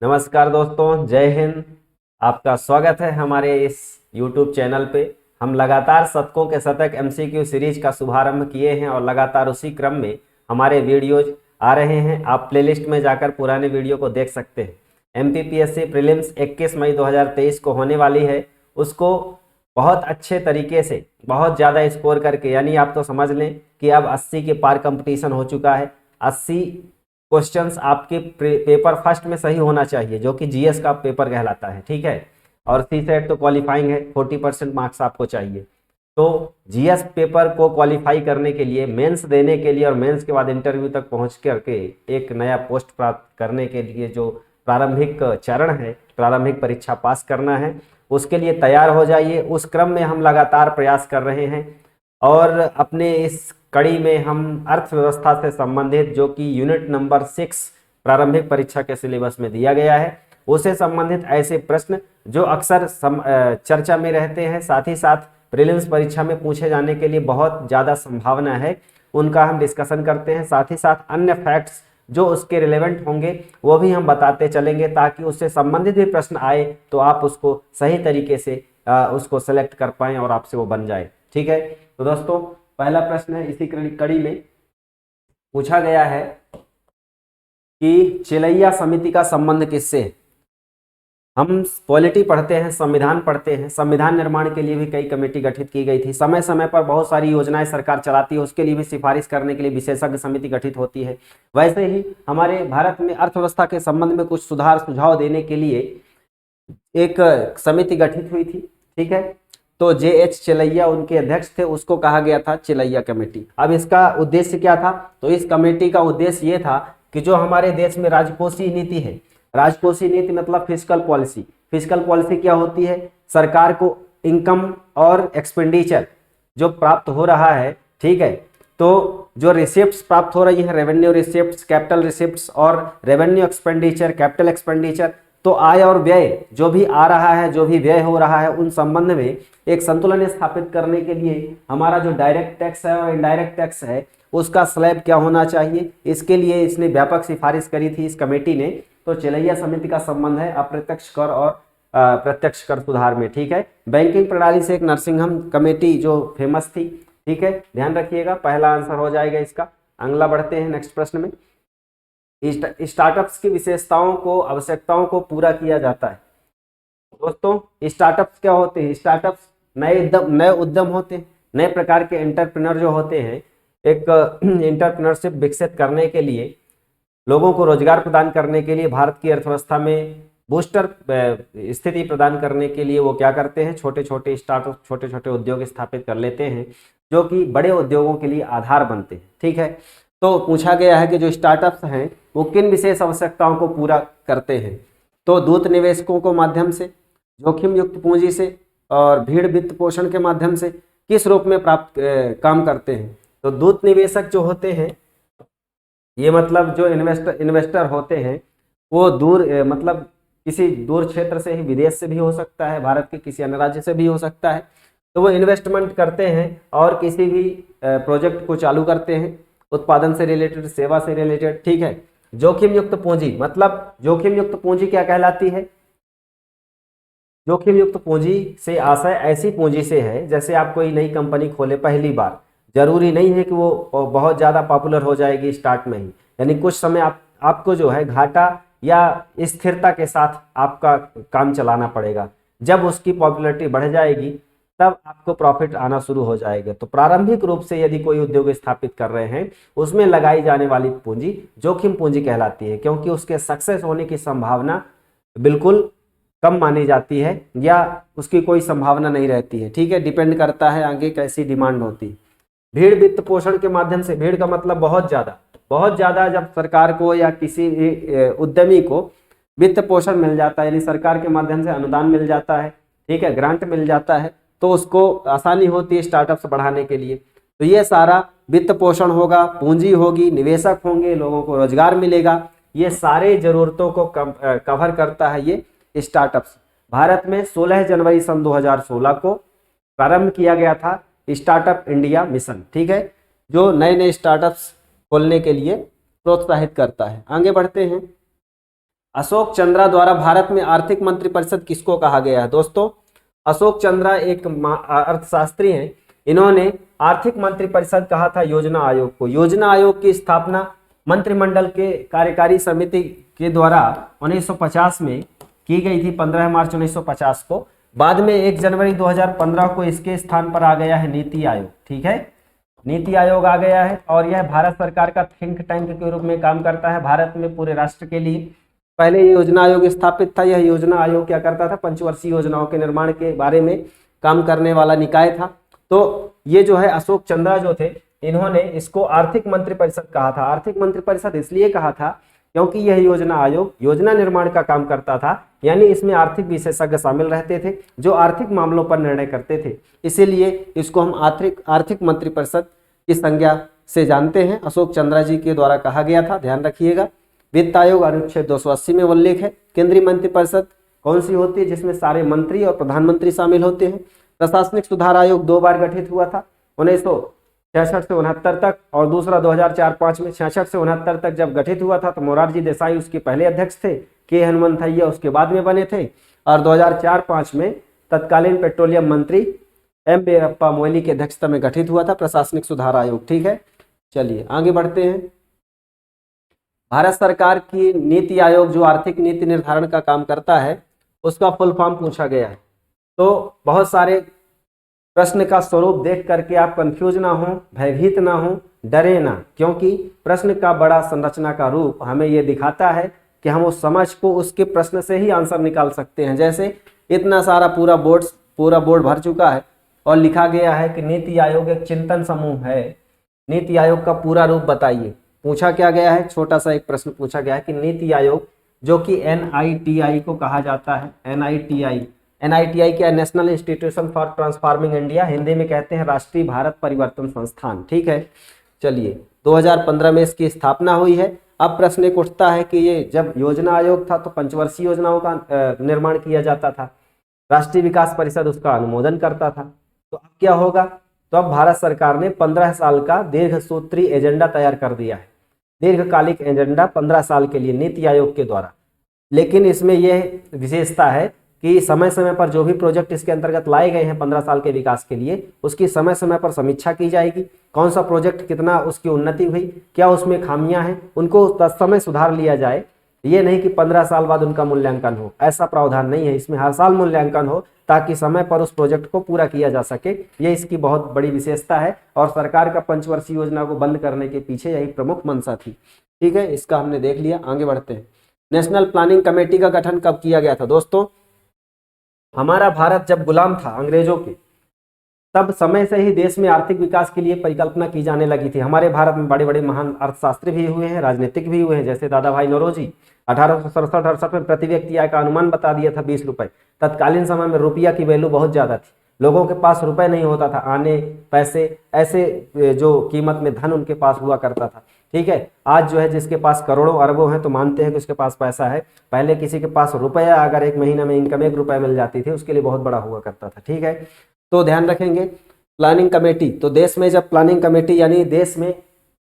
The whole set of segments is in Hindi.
नमस्कार दोस्तों, जय हिंद। आपका स्वागत है हमारे इस YouTube चैनल पे। हम लगातार शतकों के शतक MCQ सीरीज का शुभारंभ किए हैं और लगातार उसी क्रम में हमारे वीडियोज आ रहे हैं। आप प्लेलिस्ट में जाकर पुराने वीडियो को देख सकते हैं। MPPSC प्रीलिम्स 21 मई 2023 को होने वाली है। उसको बहुत अच्छे तरीके से बहुत ज़्यादा स्कोर करके, यानी आप तो समझ लें कि अब 80 के पार कंपटीशन हो चुका है। 80 क्वेश्चंस आपके पेपर फर्स्ट में सही होना चाहिए, जो कि जीएस का पेपर कहलाता है, ठीक है। और CSET तो क्वालिफाइंग है, 40% मार्क्स आपको चाहिए। तो जीएस पेपर को क्वालिफाई करने के लिए, मेंस देने के लिए और मेंस के बाद इंटरव्यू तक पहुंच करके एक नया पोस्ट प्राप्त करने के लिए जो प्रारंभिक चरण है, प्रारंभिक परीक्षा पास करना है, उसके लिए तैयार हो जाइए। उस क्रम में हम लगातार प्रयास कर रहे हैं और अपने इस कड़ी में हम अर्थव्यवस्था से संबंधित, जो कि यूनिट नंबर 6 प्रारंभिक परीक्षा के सिलेबस में दिया गया है, उससे संबंधित ऐसे प्रश्न जो अक्सर चर्चा में रहते हैं, साथ ही साथ प्रीलिम्स परीक्षा में पूछे जाने के लिए बहुत ज़्यादा संभावना है, उनका हम डिस्कशन करते हैं। साथ ही साथ अन्य फैक्ट्स जो उसके रिलेवेंट होंगे वो भी हम बताते चलेंगे, ताकि उससे संबंधित भी प्रश्न आए तो आप उसको सही तरीके से उसको सेलेक्ट कर पाएँ और आपसे वो बन जाए, ठीक है। तो दोस्तों, पहला प्रश्न है, इसी कड़ी में पूछा गया है कि चिलैया समिति का संबंध किससे है। हम पॉलिटी पढ़ते हैं, संविधान पढ़ते हैं। संविधान निर्माण के लिए भी कई कमेटी गठित की गई थी। समय समय पर बहुत सारी योजनाएं सरकार चलाती है, उसके लिए भी सिफारिश करने के लिए विशेषज्ञ समिति गठित होती है। वैसे ही हमारे भारत में अर्थव्यवस्था के संबंध में कुछ सुधार सुझाव देने के लिए एक समिति गठित हुई थी, ठीक है। तो JH चिलैया उनके अध्यक्ष थे, उसको कहा गया था चिलैया कमेटी। अब इसका उद्देश्य क्या था? तो इस कमेटी का उद्देश्य ये था कि जो हमारे देश में राजकोषीय नीति है, राजकोषीय नीति मतलब फिस्कल पॉलिसी। फिस्कल पॉलिसी क्या होती है? सरकार को इनकम और एक्सपेंडिचर जो प्राप्त हो रहा है, ठीक है, तो जो रिसिप्ट्स प्राप्त हो रही है, रेवेन्यू रिसिप्ट्स, कैपिटल रिसिप्ट्स और रेवेन्यू एक्सपेंडिचर, कैपिटल एक्सपेंडिचर, तो आय और व्यय जो भी आ रहा है, जो भी व्यय हो रहा है, उन संबंध में एक संतुलन स्थापित करने के लिए हमारा जो डायरेक्ट टैक्स है और इनडायरेक्ट टैक्स है, उसका स्लैब क्या होना चाहिए, इसके लिए इसने व्यापक सिफारिश करी थी इस कमेटी ने। तो चिलैया समिति का संबंध है अप्रत्यक्ष कर और प्रत्यक्ष कर सुधार में, ठीक है। बैंकिंग प्रणाली से एक नरसिंघम कमेटी जो फेमस थी, ठीक है, ध्यान रखिएगा, पहला आंसर हो जाएगा इसका। अगला बढ़ते हैं नेक्स्ट प्रश्न में। स्टार्टअप्स की विशेषताओं को, आवश्यकताओं को पूरा किया जाता है। दोस्तों, स्टार्टअप्स क्या होते हैं? स्टार्टअप्स नए उद्यम होते हैं, नए प्रकार के एंटरप्रेन्योर जो होते हैं। एक एंटरप्रेन्योरशिप विकसित करने के लिए, लोगों को रोजगार प्रदान करने के लिए, भारत की अर्थव्यवस्था में बूस्टर स्थिति प्रदान करने के लिए वो क्या करते हैं? छोटे छोटे स्टार्टअप, छोटे छोटे उद्योग स्थापित कर लेते हैं, जो कि बड़े उद्योगों के लिए आधार बनते हैं, ठीक है। तो पूछा गया है कि जो स्टार्टअप्स हैं वो किन विशेष आवश्यकताओं को पूरा करते हैं। तो दूत निवेशकों को माध्यम से, जोखिम युक्त पूंजी से और भीड़ वित्त पोषण के माध्यम से किस रूप में प्राप्त काम करते हैं। तो दूत निवेशक जो होते हैं, ये मतलब जो इन्वेस्टर होते हैं, वो दूर मतलब किसी दूर क्षेत्र से ही, विदेश से भी हो सकता है, भारत के किसी अन्य राज्य से भी हो सकता है। तो वो इन्वेस्टमेंट करते हैं और किसी भी प्रोजेक्ट को चालू करते हैं, उत्पादन से रिलेटेड, सेवा से रिलेटेड, ठीक है। जोखिम युक्त पूंजी मतलब, जोखिम युक्त पूंजी क्या कहलाती है? जोखिम युक्त पूंजी से आशय ऐसी पूंजी से है, जैसे आप कोई नई कंपनी खोले पहली बार, जरूरी नहीं है कि वो बहुत ज़्यादा पॉपुलर हो जाएगी स्टार्ट में ही, यानी कुछ समय आपको जो है घाटा या स्थिरता के साथ आपका काम चलाना पड़ेगा। जब उसकी पॉपुलैरिटी बढ़ जाएगी तब आपको प्रॉफिट आना शुरू हो जाएगा। तो प्रारंभिक रूप से यदि कोई उद्योग स्थापित कर रहे हैं, उसमें लगाई जाने वाली पूंजी जोखिम पूंजी कहलाती है, क्योंकि उसके सक्सेस होने की संभावना बिल्कुल कम मानी जाती है या उसकी कोई संभावना नहीं रहती है, ठीक है। डिपेंड करता है आगे कैसी डिमांड होती है। भीड़ वित्त पोषण के माध्यम से, भीड़ का मतलब बहुत ज़्यादा जब सरकार को या किसी भी उद्यमी को वित्त पोषण मिल जाता है, यानी सरकार के माध्यम से अनुदान मिल जाता है, ठीक है, ग्रांट मिल जाता है, तो उसको आसानी होती है स्टार्टअप्स बढ़ाने के लिए। तो ये सारा वित्त पोषण होगा, पूंजी होगी, निवेशक होंगे, लोगों को रोजगार मिलेगा, ये सारे जरूरतों को कवर करता है ये स्टार्टअप्स। भारत में 16 जनवरी सन 2016 को प्रारंभ किया गया था स्टार्टअप इंडिया मिशन, ठीक है, जो नए स्टार्टअप्स खोलने के लिए प्रोत्साहित करता है। आगे बढ़ते हैं। अशोक चंद्रा द्वारा भारत में आर्थिक मंत्रिपरिषद किसको कहा गया है? दोस्तों, अशोक चंद्रा एक अर्थशास्त्री हैं। इन्होंने आर्थिक मंत्रिपरिषद कहा था योजना आयोग को। योजना आयोग की स्थापना मंत्रिमंडल के कार्यकारी समिति के द्वारा 1950 में की गई थी, 15 मार्च 1950 को। बाद में 1 जनवरी 2015 को इसके स्थान पर आ गया है नीति आयोग। ठीक है, नीति आयोग आ गया है और यह भारत सरकार का थिंक टैंक के रूप में काम करता है भारत में पूरे राष्ट्र के लिए। पहले ये योजना आयोग स्थापित था। यह योजना आयोग क्या करता था? पंचवर्षीय योजनाओं के निर्माण के बारे में काम करने वाला निकाय था। तो ये जो है अशोक चंद्रा जो थे, इन्होंने इसको आर्थिक मंत्रिपरिषद कहा था। आर्थिक मंत्रिपरिषद इसलिए कहा था क्योंकि यह योजना आयोग योजना निर्माण का काम करता था, यानी इसमें आर्थिक विशेषज्ञ शामिल रहते थे जो आर्थिक मामलों पर निर्णय करते थे। इसीलिए इसको हम आर्थिक मंत्रिपरिषद की संज्ञा से जानते हैं। अशोक चंद्रा जी के द्वारा कहा गया था, ध्यान रखिएगा। वित्त आयोग अनुच्छेद 280 में उल्लेख है। केंद्रीय मंत्रिपरिषद कौन सी होती है? जिसमें सारे मंत्री और प्रधानमंत्री शामिल होते हैं। प्रशासनिक सुधार आयोग 2 बार गठित हुआ था, 1966 से 69 तक, और दूसरा 2004-05 में। 66 से 69 तक जब गठित हुआ था तो मोरारजी देसाई उसके पहले अध्यक्ष थे, के हनुमंथैया उसके बाद में बने थे, और 2004-05 में तत्कालीन पेट्रोलियम मंत्री एम वीरप्पा मोइली की अध्यक्षता में गठित हुआ था प्रशासनिक सुधार आयोग। ठीक है, चलिए आगे बढ़ते हैं। भारत सरकार की नीति आयोग जो आर्थिक नीति निर्धारण का काम करता है, उसका फुल फॉर्म पूछा गया है। तो बहुत सारे प्रश्न का स्वरूप देख करके आप कंफ्यूज ना हो, भयभीत ना हो, डरे ना, क्योंकि प्रश्न का बड़ा संरचना का रूप हमें ये दिखाता है कि हम उस समझ को उसके प्रश्न से ही आंसर निकाल सकते हैं। जैसे इतना सारा पूरा बोर्ड भर चुका है और लिखा गया है कि नीति आयोग एक चिंतन समूह है। नीति आयोग का पूरा रूप बताइए। पूछा क्या गया है? छोटा सा एक प्रश्न पूछा गया है कि नीति आयोग जो कि NITI को कहा जाता है, NITI क्या? National institution for transforming India, Hindi में कहते हैं राष्ट्रीय भारत परिवर्तन संस्थान। ठीक है, चलिए 2015 में इसकी स्थापना हुई है। अब प्रश्न एक उठता है कि ये जब योजना आयोग था तो पंचवर्षीय योजनाओं का निर्माण किया जाता था, राष्ट्रीय विकास परिषद उसका अनुमोदन करता था। तो अब क्या होगा? तो अब भारत सरकार ने 15 साल का दीर्घ सूत्री एजेंडा तैयार कर दिया है, दीर्घकालिक एजेंडा 15 साल के लिए नीति आयोग के द्वारा। लेकिन इसमें यह विशेषता है कि समय समय पर जो भी प्रोजेक्ट इसके अंतर्गत लाए गए हैं 15 साल के विकास के लिए, उसकी समय समय पर समीक्षा की जाएगी। कौन सा प्रोजेक्ट कितना उसकी उन्नति हुई, क्या उसमें खामियां हैं, उनको तत्समय सुधार लिया जाए। ये नहीं कि 15 साल बाद उनका मूल्यांकन हो, ऐसा प्रावधान नहीं है। इसमें हर साल मूल्यांकन हो ताकि समय पर उस प्रोजेक्ट को पूरा किया जा सके। ये इसकी बहुत बड़ी विशेषता है और सरकार का पंचवर्षीय योजना को बंद करने के पीछे यही प्रमुख मंशा थी। ठीक है, इसका हमने देख लिया, आगे बढ़ते हैं। नेशनल प्लानिंग कमेटी का गठन कब किया गया था? दोस्तों, हमारा भारत जब गुलाम था अंग्रेजों के, तब समय से ही देश में आर्थिक विकास के लिए परिकल्पना की जाने लगी थी। हमारे भारत में बड़े बड़े महान अर्थशास्त्री भी हुए हैं, राजनीतिक भी हुए हैं, जैसे दादा भाई नौरोजी। 1867-68 में प्रति व्यक्ति आय का अनुमान बता दिया था 20 रुपए। तत्कालीन समय में रुपया की वैल्यू बहुत ज्यादा थी, लोगों के पास रुपए नहीं होता था, आने पैसे ऐसे जो कीमत में धन उनके पास हुआ करता था। ठीक है, आज जो है जिसके पास करोड़ों अरबों हैं तो मानते हैं कि उसके पास पैसा है। पहले किसी के पास रुपया, अगर एक महीना में इनकम 1 रुपया मिल जाती थी, उसके लिए बहुत बड़ा हुआ करता था। ठीक है, तो ध्यान रखेंगे प्लानिंग कमेटी। तो देश में जब प्लानिंग कमेटी यानी देश में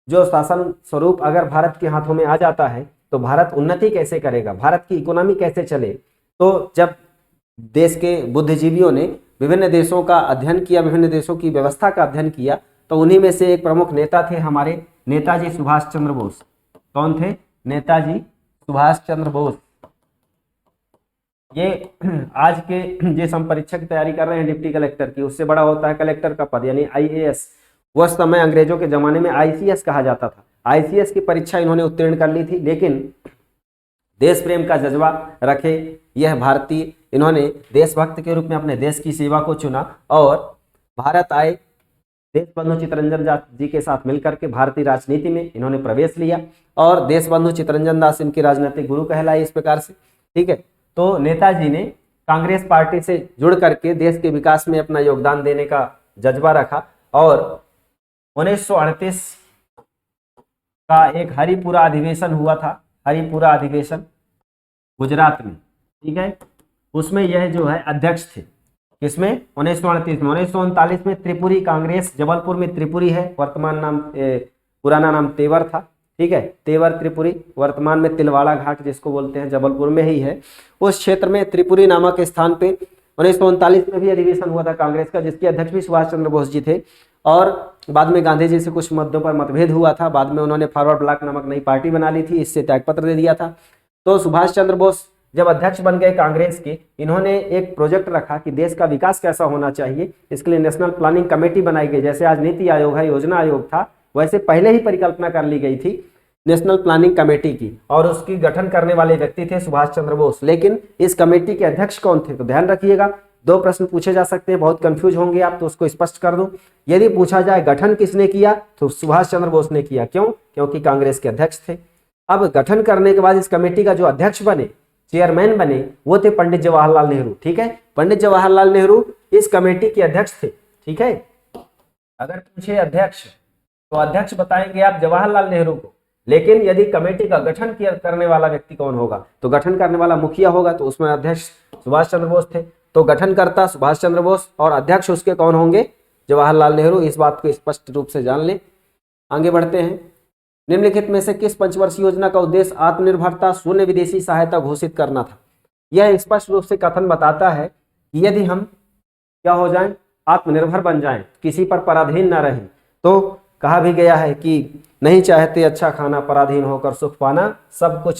जो शासन स्वरूप अगर भारत के हाथों में आ जाता है तो भारत उन्नति कैसे करेगा, भारत की इकोनॉमी कैसे चले। तो जब देश के बुद्धिजीवियों ने विभिन्न देशों का अध्ययन किया, विभिन्न देशों की व्यवस्था का अध्ययन किया, तो उन्हीं में से एक प्रमुख नेता थे हमारे नेताजी सुभाष चंद्र बोस। कौन थे? नेताजी सुभाष चंद्र बोस। ये आज के जिस हम परीक्षा की तैयारी कर रहे हैं डिप्टी कलेक्टर की, उससे बड़ा होता है कलेक्टर का पद यानी IAS। उस समय अंग्रेजों के जमाने में ICS कहा जाता था। ICS की परीक्षा इन्होंने उत्तीर्ण कर ली थी, लेकिन देश प्रेम का जज्बा रखे यह भारतीय, इन्होंने देशभक्त के रूप में अपने देश की सेवा को चुना और भारत आए। देशबंधु चित्तरंजन जी के साथ मिलकर के भारतीय राजनीति में इन्होंने प्रवेश लिया और देशबंधु चित्तरंजन दास इनके राजनीतिक गुरु कहलाए इस प्रकार से। ठीक है, तो नेताजी ने कांग्रेस पार्टी से जुड़ करके देश के विकास में अपना योगदान देने का जज्बा रखा और 1938 का एक हरिपुरा अधिवेशन हुआ था, हरिपुरा अधिवेशन गुजरात में। ठीक है, उसमें यह जो है अध्यक्ष थे। किसमें? 1938 में। 1939 में त्रिपुरी कांग्रेस, जबलपुर में त्रिपुरी है, वर्तमान नाम पुराना नाम तेवर था। ठीक है। तेवर त्रिपुरी वर्तमान में तिलवाड़ा घाट जिसको बोलते हैं जबलपुर में ही है, उस क्षेत्र में त्रिपुरी नामक स्थान पे 1939 में भी अधिवेशन हुआ था कांग्रेस का, जिसके अध्यक्ष भी सुभाष चंद्र बोस जी थे। और बाद में गांधी जी से कुछ मुद्दों पर मतभेद हुआ था, बाद में उन्होंने फॉरवर्ड ब्लॉक नामक नई पार्टी बना ली थी, इससे त्यागपत्र दे दिया था। तो सुभाष चंद्र बोस जब अध्यक्ष बन गए कांग्रेस के, इन्होंने एक प्रोजेक्ट रखा कि देश का विकास कैसा होना चाहिए, इसके लिए नेशनल प्लानिंग कमेटी बनाई गई। जैसे आज नीति आयोग है, योजना आयोग था, वैसे पहले ही परिकल्पना कर ली गई थी नेशनल प्लानिंग कमेटी की, और उसकी गठन करने वाले व्यक्ति थे सुभाष चंद्र बोस। लेकिन इस कमेटी के अध्यक्ष कौन थे, तो ध्यान रखिएगा, दो प्रश्न पूछे जा सकते हैं, बहुत कंफ्यूज होंगे आप, तो उसको स्पष्ट कर दूं। यदि पूछा जाए गठन किसने किया, तो सुभाष चंद्र बोस ने किया। क्यों? क्योंकि कांग्रेस के अध्यक्ष थे। अब गठन करने के बाद इस कमेटी का जो अध्यक्ष बने, चेयरमैन बने, वो थे पंडित जवाहरलाल नेहरू। ठीक है, पंडित जवाहरलाल नेहरू इस कमेटी के अध्यक्ष थे। ठीक है, अगर पूछे अध्यक्ष तो अध्यक्ष बताएंगे आप जवाहरलाल नेहरू को, लेकिन यदि कमेटी का गठन करने वाला व्यक्ति कौन होगा, तो गठन करने वाला मुखिया होगा, तो उसमें अध्यक्ष सुभाष चंद्र बोस थे। तो गठनकर्ता सुभाष चंद्र बोस और अध्यक्ष उसके कौन होंगे, जवाहरलाल नेहरू। इस बात को स्पष्ट रूप से जान लें। आगे बढ़ते हैं। निम्नलिखित में से किस पंचवर्षीय योजना का उद्देश्य आत्मनिर्भरता, शून्य विदेशी सहायता घोषित करना था? यह स्पष्ट रूप से कथन बताता है कि यदि हम क्या हो जाएं, आत्मनिर्भर बन जाएं, किसी पर पराधीन न रहें। तो कहा भी गया है कि नहीं चाहते अच्छा खाना, पराधीन होकर सुख पाना, सब कुछ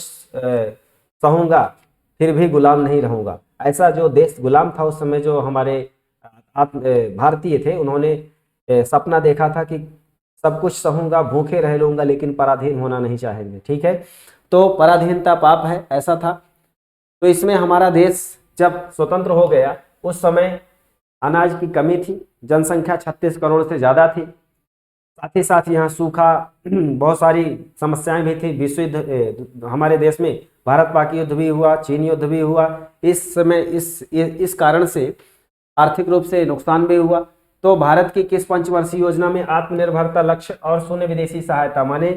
सहूंगा फिर भी गुलाम नहीं रहूंगा। ऐसा जो देश गुलाम था उस समय, जो हमारे भारतीय थे, उन्होंने सपना देखा था कि सब कुछ सहूंगा, भूखे रह लूंगा, लेकिन पराधीन होना नहीं चाहेंगे। ठीक है, तो पराधीनता पाप है, ऐसा था। तो इसमें हमारा देश जब स्वतंत्र हो गया, उस समय अनाज की कमी थी, जनसंख्या 36 करोड़ से ज़्यादा थी, साथ ही साथ यहाँ सूखा, बहुत सारी समस्याएं भी थी। विश्व युद्ध हमारे देश में, भारत पाक युद्ध भी हुआ, चीन युद्ध भी हुआ। इस समय इस कारण से आर्थिक रूप से नुकसान भी हुआ। तो भारत की किस पंचवर्षीय योजना में आत्मनिर्भरता लक्ष्य और शून्य विदेशी सहायता, माने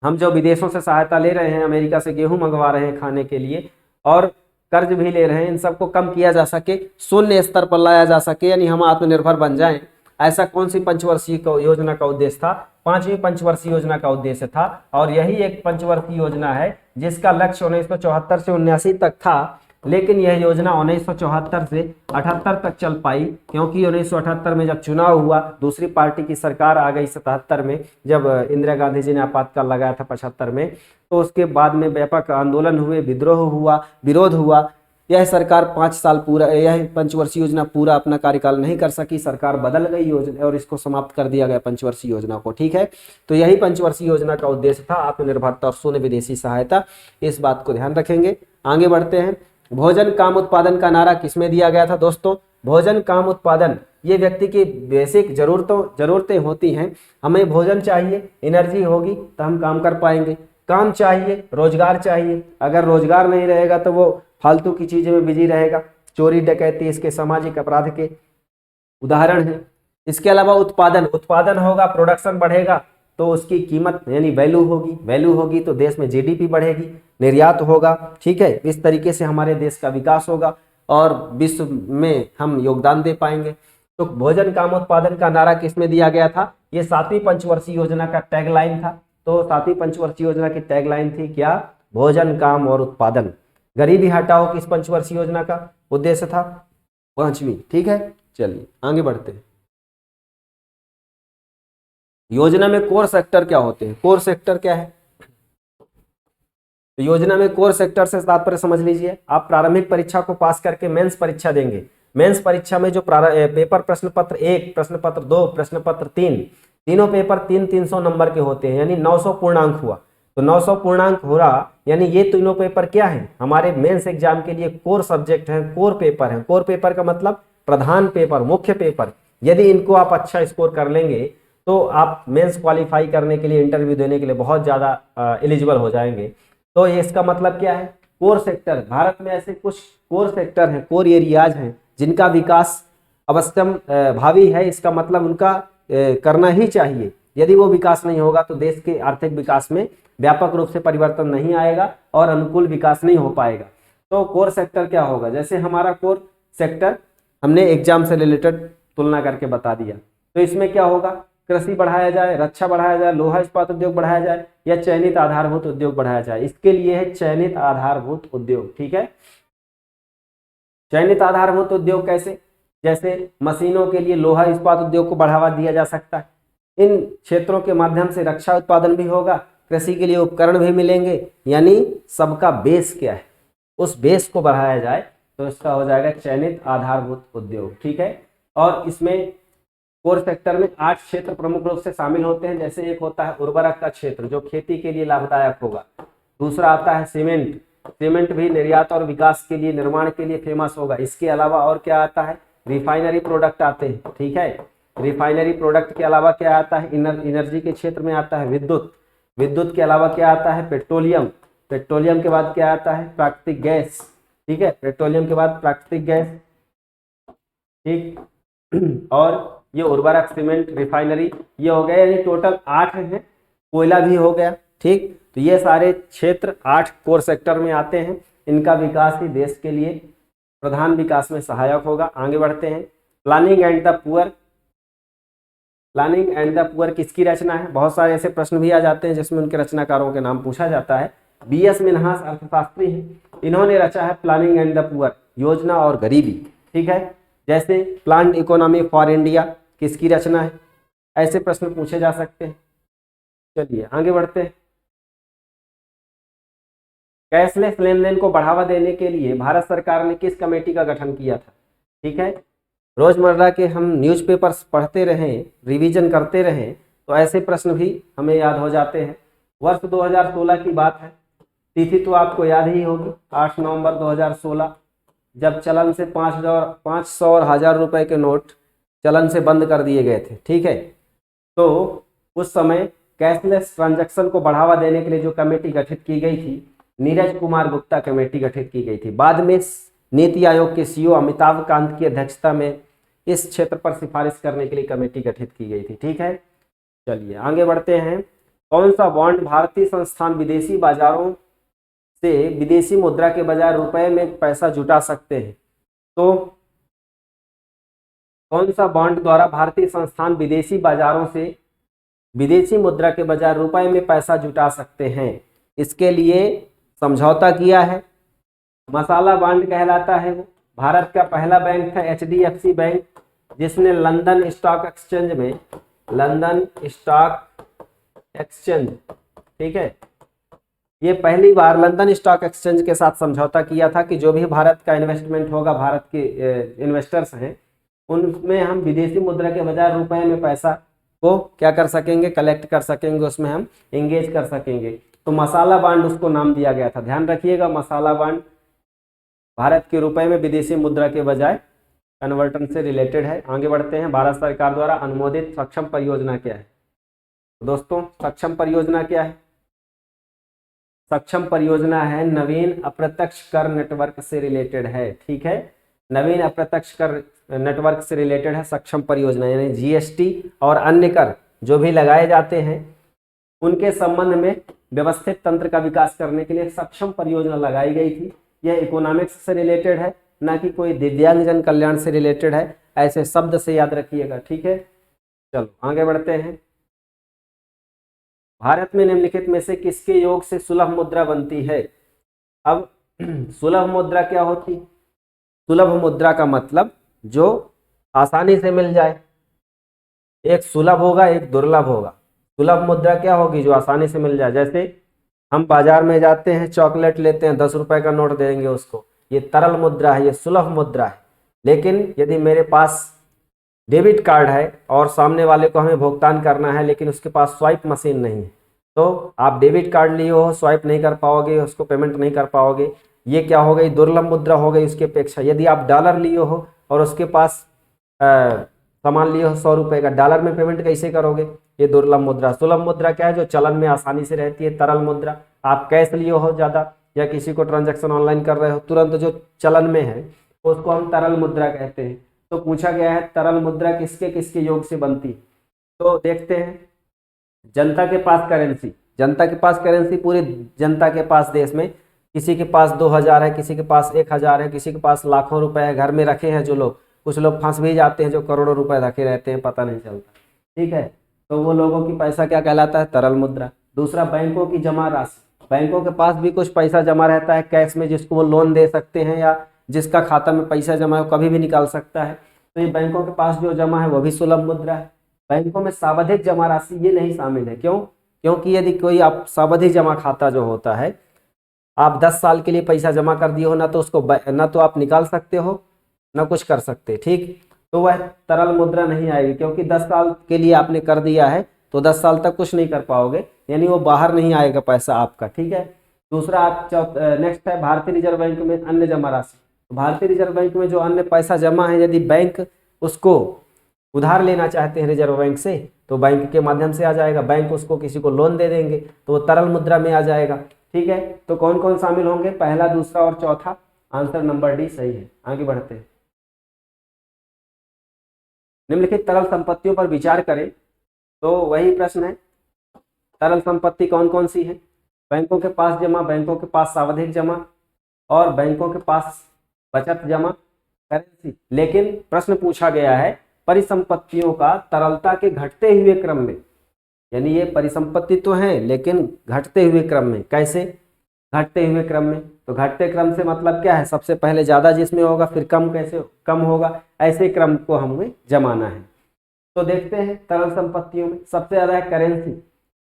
हम जो विदेशों से सहायता ले रहे हैं, अमेरिका से गेहूं मंगवा रहे हैं खाने के लिए और कर्ज भी ले रहे हैं, इन सबको कम किया जा सके, शून्य स्तर पर लाया जा सके, यानी हम आत्मनिर्भर बन जाएं। ऐसा कौन सी पंचवर्षीय योजना का उद्देश्य था? 5वीं पंचवर्षीय योजना का उद्देश्य था। और यही एक पंचवर्षीय योजना है जिसका लक्ष्य 1974 से 79 तक था, लेकिन यह योजना 1974 से 78 तक चल पाई, क्योंकि 1978 में जब चुनाव हुआ, दूसरी पार्टी की सरकार आ गई 77 में, जब इंदिरा गांधी जी ने आपातकाल लगाया था 75 में, तो उसके बाद में व्यापक आंदोलन हुए, विद्रोह हुआ, विरोध हुआ। यह सरकार 5 साल पूरा, यह पंचवर्षीय योजना पूरा अपना कार्यकाल नहीं कर सकी, सरकार बदल गई योजना और इसको समाप्त कर दिया गया पंचवर्षीय योजना को। ठीक है, तो यही पंचवर्षीय योजना का उद्देश्य था, आत्मनिर्भरता और शून्य विदेशी सहायता। इस बात को ध्यान रखेंगे। आगे बढ़ते हैं। भोजन काम उत्पादन का नारा किसमें दिया गया था? दोस्तों, भोजन काम उत्पादन ये व्यक्ति की बेसिक जरूरतें होती हैं। हमें भोजन चाहिए, एनर्जी होगी तो हम काम कर पाएंगे, काम चाहिए, रोजगार चाहिए। अगर रोजगार नहीं रहेगा तो वो फालतू की चीज़ों में बिजी रहेगा। चोरी डकैती इसके सामाजिक अपराध के उदाहरण हैं। इसके अलावा उत्पादन होगा, प्रोडक्शन बढ़ेगा तो उसकी कीमत यानी वैल्यू होगी तो देश में जीडीपी बढ़ेगी, निर्यात होगा। ठीक है, इस तरीके से हमारे देश का विकास होगा और विश्व में हम योगदान दे पाएंगे। तो भोजन काम उत्पादन का नारा किसमें दिया गया था? ये 7वीं पंचवर्षीय योजना का टैगलाइन था। तो 7वीं पंचवर्षीय योजना की टैगलाइन थी क्या? भोजन काम और उत्पादन। गरीबी हटाओ किस पंचवर्षीय योजना का उद्देश्य था? 5वीं। ठीक है, चलिए आगे बढ़ते हैं। योजना में कोर सेक्टर क्या होते हैं? कोर सेक्टर क्या है? तो योजना में कोर सेक्टर से तात्पर्य समझ लीजिए। आप प्रारंभिक परीक्षा को पास करके मेंस परीक्षा देंगे। मेंस परीक्षा में जो पेपर प्रश्न पत्र 1, प्रश्न पत्र 2, प्रश्न पत्र 3, तीनों पेपर 300 नंबर के होते हैं, यानी 900 पूर्णांक हुआ। तो 900 पूर्णांक हो रहा, यानी ये तीनों पेपर क्या है? हमारे मेंस एग्जाम के लिए कोर सब्जेक्ट है, कोर पेपर है। कोर पेपर का मतलब प्रधान पेपर, मुख्य पेपर। यदि इनको आप अच्छा स्कोर कर लेंगे तो आप मेंस क्वालिफाई करने के लिए, इंटरव्यू देने के लिए बहुत ज़्यादा एलिजिबल हो जाएंगे। तो ये इसका मतलब क्या है? Core sector. भारत में ऐसे कुछ कोर सेक्टर हैं, कोर एरियाज हैं जिनका विकास अवश्यम भावी है। इसका मतलब उनका करना ही चाहिए। यदि वो विकास नहीं होगा तो देश के आर्थिक विकास में व्यापक रूप से परिवर्तन नहीं आएगा और अनुकूल विकास नहीं हो पाएगा। तो कोर सेक्टर क्या होगा? जैसे हमारा कोर सेक्टर हमने एग्जाम से रिलेटेड तुलना करके बता दिया। तो इसमें क्या होगा? कृषि बढ़ाया जाए, रक्षा बढ़ाया जाए, लोहा इस्पात उद्योग बढ़ाया जाए, या चयनित आधारभूत उद्योग बढ़ाया जाए? इसके लिए है चयनित आधारभूत उद्योग। ठीक है, चयनित आधारभूत उद्योग कैसे? जैसे मशीनों के लिए लोहा इस्पात उद्योग को बढ़ावा दिया जा सकता है। इन क्षेत्रों के माध्यम से रक्षा उत्पादन भी होगा, कृषि के लिए उपकरण भी मिलेंगे, यानी सबका बेस क्या है, उस बेस को बढ़ाया जाए तो इसका हो जाएगा चयनित आधारभूत उद्योग। ठीक है, और इसमें कोर सेक्टर में 8 क्षेत्र प्रमुख रूप से शामिल होते हैं। जैसे एक होता है उर्वरक का क्षेत्र, जो खेती के लिए लाभदायक होगा। दूसरा आता है सीमेंट, सीमेंट भी निर्यात और विकास के लिए, निर्माण के लिए फेमस होगा। इसके अलावा और क्या आता है? रिफाइनरी प्रोडक्ट आते हैं। ठीक है, रिफाइनरी प्रोडक्ट के अलावा क्या आता है? एनर्जी के क्षेत्र में आता है विद्युत, विद्युत के अलावा क्या आता है? पेट्रोलियम, पेट्रोलियम के बाद क्या आता है? प्राकृतिक गैस। ठीक है, पेट्रोलियम के बाद प्राकृतिक गैस। ठीक, और ये उर्वरक, सीमेंट, रिफाइनरी, ये हो गए, यानी टोटल 8 हैं। कोयला भी हो गया। ठीक, तो ये सारे क्षेत्र 8 कोर सेक्टर में आते हैं। इनका विकास ही देश के लिए प्रधान विकास में सहायक होगा। आगे बढ़ते हैं। Planning and the poor, planning and the poor किसकी रचना है? बहुत सारे ऐसे प्रश्न भी आ जाते हैं जिसमें उनके रचनाकारों के नाम पूछा जाता है। BS मिन्हास अर्थशास्त्री हैं, इन्होंने रचा है प्लानिंग एंड द पुअर, योजना और गरीबी। ठीक है, जैसे प्लान्ड इकोनॉमी फॉर इंडिया किसकी रचना है? ऐसे प्रश्न पूछे जा सकते हैं। चलिए आगे बढ़ते हैं। कैशलेस लेन देन को बढ़ावा देने के लिए भारत सरकार ने किस कमेटी का गठन किया था? ठीक है, रोजमर्रा के हम न्यूज़पेपर्स पढ़ते रहें, रिवीजन करते रहें, तो ऐसे प्रश्न भी हमें याद हो जाते हैं। वर्ष 2016 की बात है, तिथि तो आपको याद ही होगी, 8 नवंबर 2016, जब चलन से 500 और 1000 रुपए के नोट चलन से बंद कर दिए गए थे। ठीक है, तो उस समय कैशलेस ट्रांजैक्शन को बढ़ावा देने के लिए जो कमेटी गठित की गई थी, नीरज कुमार गुप्ता कमेटी गठित की गई थी। बाद में नीति आयोग के CEO अमिताभ कांत की अध्यक्षता में इस क्षेत्र पर सिफारिश करने के लिए कमेटी गठित की गई थी। ठीक है, चलिए आगे बढ़ते हैं। कौन सा बॉन्ड भारतीय संस्थान विदेशी बाजारों से विदेशी मुद्रा के बजाय रुपए में पैसा जुटा सकते हैं? तो कौन सा बॉन्ड द्वारा भारतीय संस्थान विदेशी बाजारों से विदेशी मुद्रा के बजाय रुपए में पैसा जुटा सकते हैं? इसके लिए समझौता किया है, मसाला बॉन्ड कहलाता है। वो भारत का पहला बैंक था HDFC बैंक, जिसने लंदन स्टॉक एक्सचेंज में, लंदन स्टॉक एक्सचेंज, ठीक है, ये पहली बार लंदन स्टॉक एक्सचेंज के साथ समझौता किया था कि जो भी भारत का इन्वेस्टमेंट होगा, भारत के इन्वेस्टर्स हैं, उनमें हम विदेशी मुद्रा के बजाय रुपए में पैसा को क्या कर सकेंगे? कलेक्ट कर सकेंगे, उसमें हम एंगेज कर सकेंगे। तो मसाला बॉन्ड उसको नाम दिया गया था। ध्यान रखिएगा, मसाला बॉन्ड भारत के रुपए में विदेशी मुद्रा के बजाय कन्वर्टन से रिलेटेड है। आगे बढ़ते हैं। भारत सरकार द्वारा अनुमोदित सक्षम परियोजना क्या है? तो दोस्तों, सक्षम परियोजना क्या है? सक्षम परियोजना है नवीन अप्रत्यक्ष कर नेटवर्क से रिलेटेड है। ठीक है, नवीन अप्रत्यक्ष कर नेटवर्क से रिलेटेड है सक्षम परियोजना, यानी GST और अन्य कर जो भी लगाए जाते हैं उनके संबंध में व्यवस्थित तंत्र का विकास करने के लिए सक्षम परियोजना लगाई गई थी। यह इकोनॉमिक्स से रिलेटेड है, ना कि कोई दिव्यांगजन कल्याण से रिलेटेड है। ऐसे शब्द से याद रखिएगा। ठीक है, चलो आगे बढ़ते हैं। भारत में निम्नलिखित में से किसके योग से सुलभ मुद्रा बनती है? अब सुलभ मुद्रा क्या होती? सुलभ मुद्रा का मतलब जो आसानी से मिल जाए। एक सुलभ होगा, एक दुर्लभ होगा। सुलभ मुद्रा क्या होगी? जो आसानी से मिल जाए। जैसे हम बाजार में जाते हैं, चॉकलेट लेते हैं, 10 रुपए का नोट देंगे उसको, ये तरल मुद्रा है, ये सुलभ मुद्रा है। लेकिन यदि मेरे पास डेबिट कार्ड है और सामने वाले को हमें भुगतान करना है, लेकिन उसके पास स्वाइप मशीन नहीं है, तो आप डेबिट कार्ड लिए हो, स्वाइप नहीं कर पाओगे, उसको पेमेंट नहीं कर पाओगे। ये क्या हो गई? दुर्लभ मुद्रा हो गई उसकी अपेक्षा। यदि आप डॉलर लिए हो और उसके पास सामान लिए हो 100 रुपए का, डॉलर में पेमेंट कैसे करोगे? ये दुर्लभ मुद्रा। सुलभ मुद्रा क्या है? जो चलन में आसानी से रहती है, तरल मुद्रा। आप कैश लिए हो ज़्यादा, या किसी को ट्रांजैक्शन ऑनलाइन कर रहे हो, तुरंत जो चलन में है उसको हम तरल मुद्रा कहते हैं। तो पूछा गया है तरल मुद्रा किसके किसके योग से बनती? तो देखते हैं। जनता के पास करेंसी, जनता के पास करेंसी, पूरी जनता के पास देश में, किसी के पास 2000 है, किसी के पास 1000 है, किसी के पास लाखों रुपए है, घर में रखे हैं जो लोग। कुछ लोग फंस भी जाते हैं जो करोड़ों रुपए रखे रहते हैं, पता नहीं चलता। ठीक है, तो वो लोगों की पैसा क्या कहलाता है, तरल मुद्रा। दूसरा बैंकों की जमा राशि, बैंकों के पास भी कुछ पैसा जमा रहता है कैश में, जिसको वो लोन दे सकते हैं या जिसका खाता में पैसा जमा है वो कभी भी निकाल सकता है। तो ये बैंकों के पास जो जमा है वो भी सुलभ मुद्रा है। बैंकों में सावधिक जमा राशि ये नहीं शामिल है, क्यों? क्योंकि यदि कोई आप सावधि जमा खाता जो होता है, आप 10 साल के लिए पैसा जमा कर दिए हो, ना तो उसको ना तो आप निकाल सकते हो ना कुछ कर सकते, ठीक, तो वह तरल मुद्रा नहीं आएगी, क्योंकि 10 साल के लिए आपने कर दिया है तो 10 साल तक कुछ नहीं कर पाओगे, यानी वो बाहर नहीं आएगा पैसा आपका, ठीक है। दूसरा आप नेक्स्ट है भारतीय रिजर्व बैंक में अन्य जमा राशि। तो भारतीय रिजर्व बैंक में जो अन्य पैसा जमा है, यदि बैंक उसको उधार लेना चाहते हैं रिजर्व बैंक से, तो बैंक के माध्यम से आ जाएगा, बैंक उसको किसी को लोन दे देंगे तो वो तरल मुद्रा में आ जाएगा, ठीक है। तो कौन कौन शामिल होंगे, पहला, दूसरा और चौथा? आंसर नंबर डी सही है। आगे बढ़ते हैं। निम्नलिखित तरल संपत्तियों पर विचार करें, तो वही प्रश्न है, तरल संपत्ति कौन कौन सी है? बैंकों के पास जमा, बैंकों के पास सावधिक जमा और बैंकों के पास बचत जमा, करेंसी। लेकिन प्रश्न पूछा गया है परिसंपत्तियों का तरलता के घटते हुए क्रम में, यानी ये परिसंपत्ति तो है लेकिन घटते हुए क्रम में। कैसे घटते हुए क्रम में? तो घटते क्रम से मतलब क्या है, सबसे पहले ज्यादा जिसमें होगा फिर कम कैसे कम होगा, ऐसे क्रम को हमें जमाना है। तो देखते हैं तरल संपत्तियों में सबसे ज्यादा है करेंसी।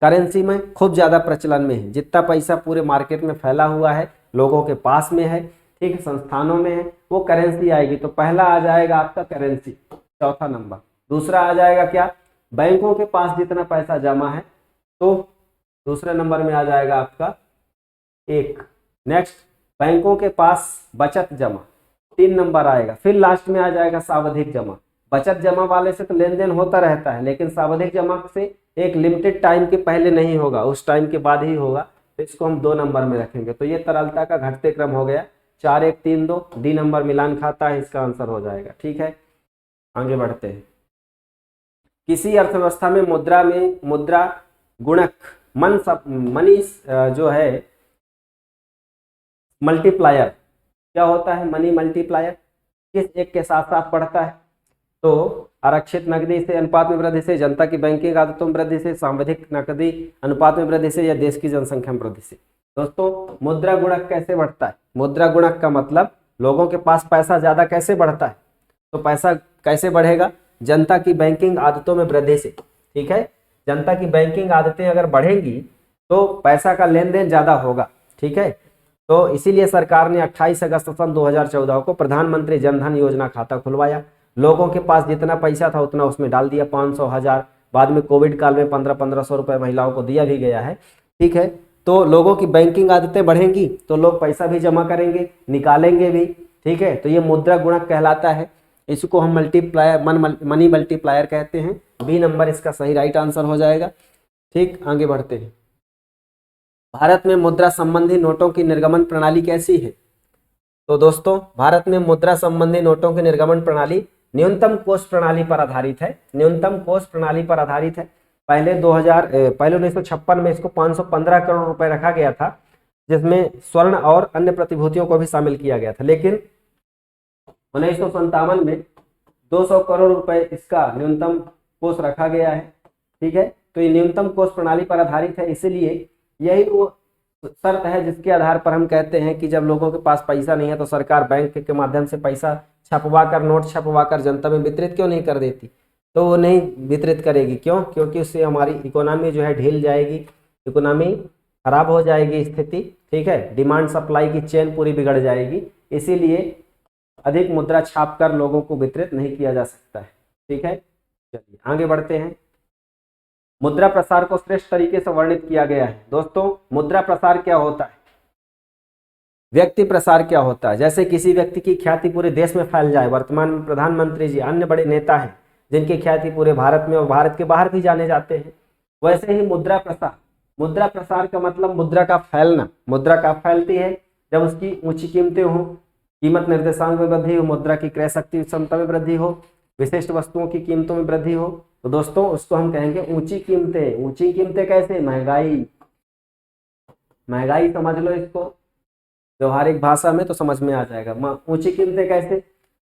करेंसी में खूब ज्यादा प्रचलन में है, जितना पैसा पूरे मार्केट में फैला हुआ है, लोगों के पास में है, ठीक है, संस्थानों में है, वो करेंसी आएगी। तो पहला आ जाएगा आपका करेंसी, चौथा नंबर। दूसरा आ जाएगा क्या, बैंकों के पास जितना पैसा जमा है, तो दूसरे नंबर में आ जाएगा आपका एक। नेक्स्ट बैंकों के पास बचत जमा, 3 नंबर आएगा। फिर लास्ट में आ जाएगा सावधिक जमा। बचत जमा वाले से तो लेन देन होता रहता है, लेकिन सावधिक जमा से एक लिमिटेड टाइम के पहले नहीं होगा, उस टाइम के बाद ही होगा, तो इसको हम 2 नंबर में रखेंगे। तो ये तरलता का घटते क्रम हो गया, 4 1 3 2, डी नंबर मिलान खाता है, इसका आंसर हो जाएगा, ठीक है। आगे बढ़ते हैं। किसी अर्थव्यवस्था में मुद्रा गुणक मनी जो है मल्टीप्लायर, क्या होता है मनी मल्टीप्लायर, किस एक के साथ साथ बढ़ता है? तो आरक्षित नकदी से अनुपात में वृद्धि से, जनता की बैंकिंग आदतों में वृद्धि से, सांविधिक नकदी अनुपात में वृद्धि से, या देश की जनसंख्या में वृद्धि से। दोस्तों मुद्रा गुणक कैसे बढ़ता है? मुद्रा गुणक का मतलब लोगों के पास पैसा ज्यादा कैसे बढ़ता है, तो पैसा कैसे बढ़ेगा, जनता की बैंकिंग आदतों में वृद्धि से, ठीक है। जनता की बैंकिंग आदतें अगर बढ़ेंगी तो पैसा का लेन देन ज्यादा होगा, ठीक है। तो इसीलिए सरकार ने 28 अगस्त सन 2014 को प्रधानमंत्री जनधन योजना खाता खुलवाया। लोगों के पास जितना पैसा था उतना उसमें डाल दिया, 500, 1000, बाद में कोविड काल में 1500 रुपए महिलाओं को दिया भी गया है, ठीक है। तो लोगों की बैंकिंग आदतें बढ़ेंगी तो लोग पैसा भी जमा करेंगे, निकालेंगे भी, ठीक है। तो ये मुद्रा गुणक कहलाता है, इसको हम मनी मल्टीप्लायर कहते हैं। बी नंबर इसका सही राइट आंसर हो जाएगा, ठीक। आगे बढ़ते हैं। भारत में मुद्रा संबंधी नोटों की निर्गमन प्रणाली कैसी है? तो दोस्तों भारत में मुद्रा संबंधी नोटों की निर्गमन प्रणाली न्यूनतम कोष प्रणाली पर आधारित है, न्यूनतम कोष प्रणाली पर आधारित है। पहले 1956 में इसको 515 करोड़ रुपए रखा गया था, जिसमें स्वर्ण और अन्य प्रतिभूतियों को भी शामिल किया गया था, लेकिन 1957 में 200 करोड़ रुपए इसका न्यूनतम कोष रखा गया है, ठीक है। तो ये न्यूनतम कोष प्रणाली पर आधारित है, इसीलिए यही वो शर्त है जिसके आधार पर हम कहते हैं कि जब लोगों के पास पैसा नहीं है तो सरकार बैंक के माध्यम से पैसा छपवा कर, नोट छपवा कर जनता में वितरित क्यों नहीं कर देती? तो वो नहीं वितरित करेगी, क्यों? क्योंकि उससे हमारी इकोनॉमी जो है ढील जाएगी, इकोनॉमी खराब हो जाएगी स्थिति, ठीक है, डिमांड सप्लाई की चेन पूरी बिगड़ जाएगी, इसीलिए अधिक मुद्रा छाप कर लोगों को वितरित नहीं किया जा सकता है, ठीक है। चलिए आगे बढ़ते हैं। मुद्रा प्रसार को श्रेष्ठ तरीके से वर्णित किया गया है। दोस्तों मुद्रा प्रसार क्या होता है, व्यक्ति प्रसार क्या होता है? जैसे किसी व्यक्ति की ख्याति पूरे देश में फैल जाए, वर्तमान में प्रधानमंत्री जी, अन्य बड़े नेता हैं जिनकी ख्याति पूरे भारत में और भारत के बाहर भी जाने जाते हैं, वैसे ही मुद्रा प्रसार। मुद्रा प्रसार का मतलब मुद्रा का फैलना। मुद्रा का फैलती है जब उसकी ऊंची कीमतें हो, कीमत निर्देशांक में वृद्धि हो, मुद्रा की क्रय शक्ति क्षमता में वृद्धि हो, विशिष्ट वस्तुओं की कीमतों में वृद्धि हो, तो दोस्तों उसको हम कहेंगे ऊंची कीमतें। ऊंची कीमतें कैसे? महंगाई। महंगाई समझ लो इसको व्यवहारिक भाषा में तो समझ में आ जाएगा। ऊंची कीमतें कैसे?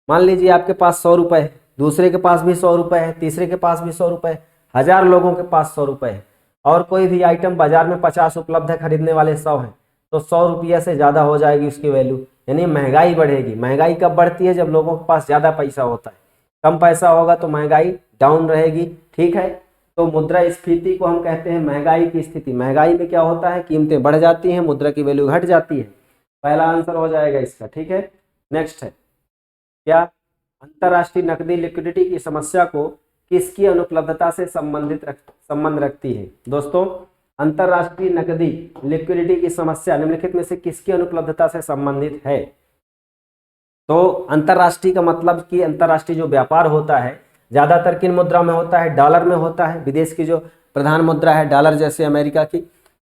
मान लीजिए आपके पास 100 रुपए है, दूसरे के पास भी 100 रुपए है, तीसरे के पास भी 100 रुपए है, 1000 लोगों के पास 100 रुपये है और कोई भी आइटम बाजार में 50 उपलब्ध है, खरीदने वाले 100 हैं, तो 100 रुपये से ज़्यादा हो जाएगी उसकी वैल्यू, यानी महंगाई बढ़ेगी। महंगाई कब बढ़ती है? जब लोगों के पास ज़्यादा पैसा होता है। कम पैसा होगा तो महंगाई डाउन रहेगी। ठीक है, तो मुद्रास्फीति को हम कहते हैं महंगाई की स्थिति। महंगाई में क्या होता है? कीमतें बढ़ जाती हैं, मुद्रा की वैल्यू घट जाती है। पहला आंसर हो जाएगा इसका। ठीक है, नेक्स्ट है क्या? अंतर्राष्ट्रीय नकदी लिक्विडिटी की समस्या को किसकी अनुपलब्धता से संबंध रखती है? दोस्तों, अंतर्राष्ट्रीय नकदी लिक्विडिटी की समस्या निम्नलिखित में से किसकी अनुपलब्धता से संबंधित है? तो अंतर्राष्ट्रीय का मतलब कि अंतर्राष्ट्रीय जो व्यापार होता है ज्यादातर किन मुद्रा में होता है? डॉलर में होता है। विदेश की जो प्रधान मुद्रा है डॉलर, जैसे अमेरिका की,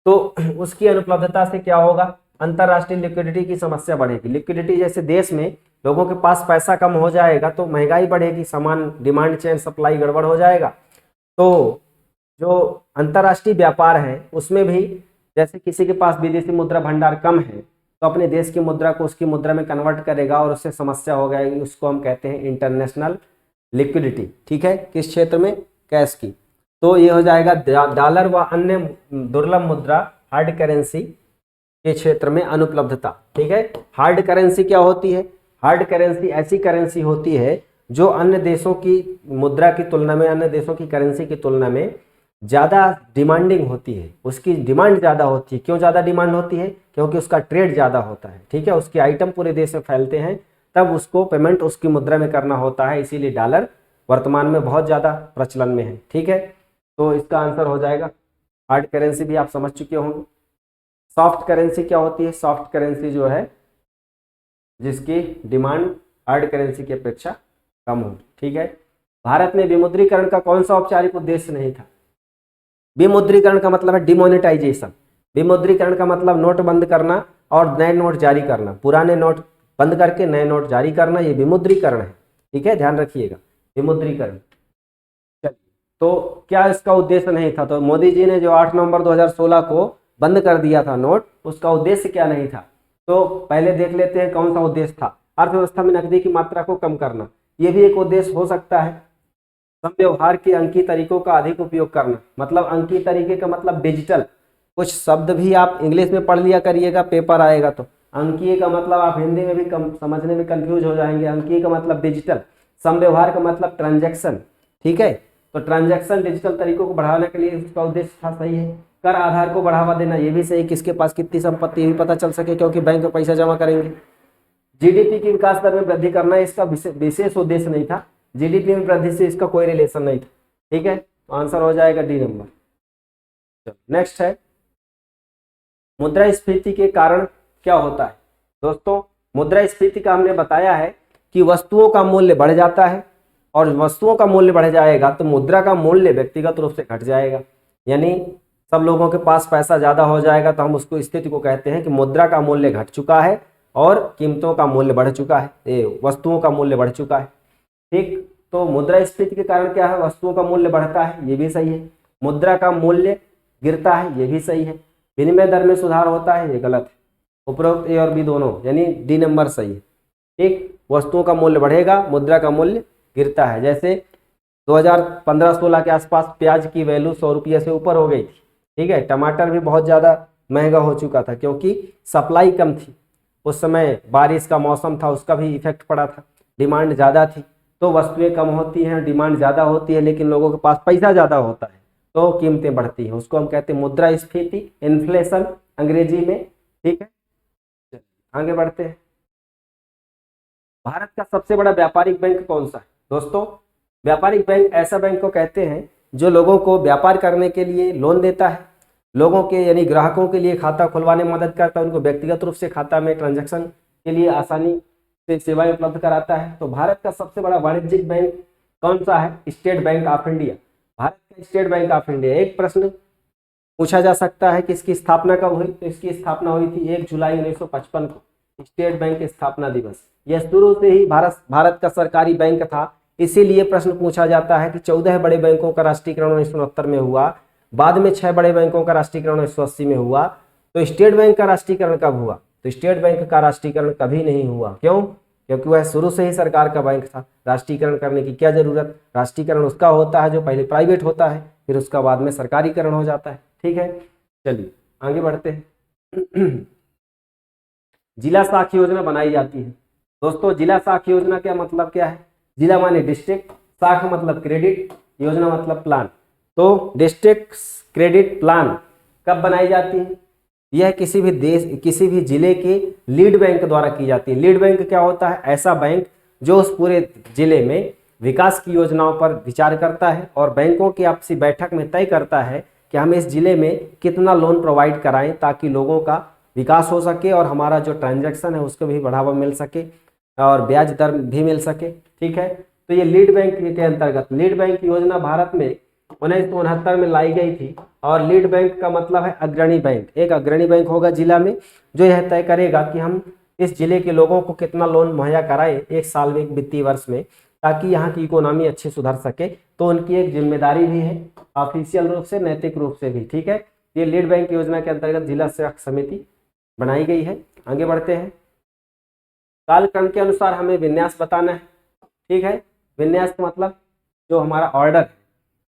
तो उसकी अनुपलब्धता से क्या होगा? अंतर्राष्ट्रीय लिक्विडिटी की समस्या बढ़ेगी। लिक्विडिटी जैसे देश में लोगों के पास पैसा कम हो जाएगा तो महंगाई बढ़ेगी, सामान डिमांड चेन सप्लाई गड़बड़ हो जाएगा। तो जो अंतर्राष्ट्रीय व्यापार है उसमें भी जैसे किसी के पास विदेशी मुद्रा भंडार कम है तो अपने देश की मुद्रा को उसकी मुद्रा में कन्वर्ट करेगा और उससे समस्या हो जाएगी। उसको हम कहते हैं इंटरनेशनल लिक्विडिटी। ठीक है, किस क्षेत्र में? कैश की। तो ये हो जाएगा डॉलर व अन्य दुर्लभ मुद्रा हार्ड करेंसी के क्षेत्र में अनुपलब्धता। ठीक है, हार्ड करेंसी क्या होती है? हार्ड करेंसी ऐसी करेंसी होती है जो अन्य देशों की मुद्रा की तुलना में, अन्य देशों की करेंसी की तुलना में ज़्यादा डिमांडिंग होती है, उसकी डिमांड ज़्यादा होती है। क्यों ज़्यादा डिमांड होती है? क्योंकि उसका ट्रेड ज़्यादा होता है। ठीक है, उसके आइटम पूरे देश में फैलते हैं, तब उसको पेमेंट उसकी मुद्रा में करना होता है, इसीलिए डॉलर वर्तमान में बहुत ज़्यादा प्रचलन में है। ठीक है, तो इसका आंसर हो जाएगा हार्ड करेंसी। भी आप समझ चुके होंगे। सॉफ्ट करेंसी क्या होती है? सॉफ्ट करेंसी जो है जिसकी डिमांड हार्ड करेंसी की अपेक्षा कम हो। ठीक है, भारत में विमुद्रीकरण का कौन सा औपचारिक उद्देश्य नहीं था? विमुद्रीकरण का मतलब है डिमोनेटाइजेशन। विमुद्रीकरण का मतलब नोट बंद करना और नए नोट जारी करना, पुराने नोट बंद करके नए नोट जारी करना, ये विमुद्रीकरण है। ठीक है, ध्यान रखिएगा, विमुद्रीकरण। चलिए, तो क्या इसका उद्देश्य नहीं था? तो मोदी जी ने जो 8 नवंबर 2016 को बंद कर दिया था नोट, उसका उद्देश्य क्या नहीं था? तो पहले देख लेते हैं कौन सा उद्देश्य था। अर्थव्यवस्था में नकदी की मात्रा को कम करना, ये भी एक उद्देश्य हो सकता है। व्यवहार के अंकीय तरीकों का अधिक उपयोग करना, मतलब अंकीय तरीके का मतलब डिजिटल। कुछ शब्द भी आप इंग्लिश में पढ़ लिया करिएगा, पेपर आएगा तो। अंकीय का मतलब आप हिंदी में भी कम समझने में कंफ्यूज हो जाएंगे। अंकीय का मतलब डिजिटल, समव्यवहार का मतलब ट्रांजैक्शन। ठीक है, तो ट्रांजैक्शन डिजिटल तरीकों को बढ़ाने के लिए उसका उद्देश्य था, सही है। कर आधार को बढ़ावा देना, ये भी सही, किसके पास कितनी संपत्ति ये भी पता चल सके, क्योंकि बैंक में पैसा जमा करेंगे। जीडीपी की विकास दर में वृद्धि करना, इसका विशेष उद्देश्य नहीं था। जीडीपी में वृद्धि से इसका कोई रिलेशन नहीं था। ठीक है, आंसर हो जाएगा डी नंबर। नेक्स्ट है मुद्रास्फीति के कारण क्या होता है? दोस्तों, मुद्रास्फीति का हमने बताया है कि वस्तुओं का मूल्य बढ़ जाता है और वस्तुओं का मूल्य बढ़ जाएगा तो मुद्रा का मूल्य व्यक्तिगत रूप से घट जाएगा, यानी सब लोगों के पास पैसा ज्यादा हो जाएगा। तो हम उसको स्थिति को कहते हैं कि मुद्रा का मूल्य घट चुका है और कीमतों का मूल्य बढ़ चुका है, वस्तुओं का मूल्य बढ़ चुका है। ठीक, तो मुद्रास्फीति के कारण क्या है? वस्तुओं का मूल्य बढ़ता है, ये भी सही है। मुद्रा का मूल्य गिरता है, ये भी सही है। विनिमय दर में सुधार होता है, ये गलत है। उपरोक्त ए और बी दोनों, यानी डी नंबर सही है। ठीक, वस्तुओं का मूल्य बढ़ेगा, मुद्रा का मूल्य गिरता है। जैसे 2015-16 के आसपास प्याज की वैल्यू 100 रुपये से ऊपर हो गई थी। ठीक है, टमाटर भी बहुत ज़्यादा महंगा हो चुका था क्योंकि सप्लाई कम थी। उस समय बारिश का मौसम था, उसका भी इफेक्ट पड़ा था, डिमांड ज़्यादा थी। तो वस्तुएं कम होती हैं, डिमांड ज़्यादा होती है, लेकिन लोगों के पास पैसा ज़्यादा होता है तो कीमतें बढ़ती हैं। उसको हम कहते हैं मुद्रास्फीति, इन्फ्लेशन अंग्रेजी में। ठीक है, आगे बढ़ते हैं। भारत का सबसे बड़ा व्यापारिक बैंक कौन सा है? दोस्तों, व्यापारिक बैंक ऐसा बैंक को कहते हैं जो लोगों को व्यापार करने के लिए लोन देता है, लोगों के यानी ग्राहकों के लिए खाता खुलवाने में मदद करता है, उनको व्यक्तिगत रूप से खाता में ट्रांजैक्शन के लिए आसानी से सेवाएं उपलब्ध कराता है। तो भारत का सबसे बड़ा वाणिज्यिक बैंक कौन सा है? State bank of India. Bharat का स्टेट बैंक ऑफ इंडिया। एक प्रश्न पूछा जा सकता है कि इसकी स्थापना कब हुई? तो इसकी स्थापना हुई थी 1 जुलाई 1955 को, स्टेट बैंक स्थापना दिवस। यह शुरू से ही भारत का सरकारी बैंक था, इसीलिए प्रश्न पूछा जाता है कि 14 बड़े बैंकों का राष्ट्रीयकरण 1969 में हुआ, बाद में 6 बड़े बैंकों का राष्ट्रीयकरण 1980 में हुआ। तो स्टेट बैंक का राष्ट्रीयकरण कब हुआ? तो स्टेट बैंक का राष्ट्रीयकरण कभी नहीं हुआ। क्यों? क्योंकि वह शुरू से ही सरकार का बैंक था। राष्ट्रीयकरण करने की क्या जरूरत, राष्ट्रीयकरण उसका होता है जो पहले प्राइवेट होता है, फिर उसका बाद में सरकारीकरण हो जाता है। ठीक है, चलिए आगे बढ़ते हैं। जिला साख योजना बनाई जाती है। दोस्तों जिला साख योजना क्या मतलब क्या है, जिला माने डिस्ट्रिक्ट, साख मतलब क्रेडिट, योजना मतलब प्लान। तो डिस्ट्रिक्ट क्रेडिट प्लान कब बनाई जाती है, यह किसी भी देश किसी भी जिले के लीड बैंक द्वारा की जाती है। लीड बैंक क्या होता है, ऐसा बैंक जो उस पूरे जिले में विकास की योजनाओं पर विचार करता है और बैंकों की आपसी बैठक में तय करता है कि हम इस जिले में कितना लोन प्रोवाइड कराएं ताकि लोगों का विकास हो सके और हमारा जो ट्रांजैक्शन है उसको भी बढ़ावा मिल सके और ब्याज दर भी मिल सके। ठीक है, तो ये लीड बैंक के अंतर्गत, लीड बैंक योजना भारत में 1969 में लाई गई थी। और लीड बैंक का मतलब है अग्रणी बैंक। एक अग्रणी बैंक होगा जिला में जो यह तय करेगा कि हम इस जिले के लोगों को कितना लोन मुहैया कराएं एक साल में, एक वित्तीय वर्ष में, ताकि यहाँ की इकोनॉमी अच्छी सुधर सके। तो उनकी एक जिम्मेदारी भी है, ऑफिशियल रूप से, नैतिक रूप से भी। ठीक है, ये लीड बैंक योजना के अंतर्गत जिला साख समिति बनाई गई है। आगे बढ़ते हैं। कालक्रम के अनुसार हमें विन्यास बताना है। ठीक है, विन्यास का मतलब जो हमारा ऑर्डर है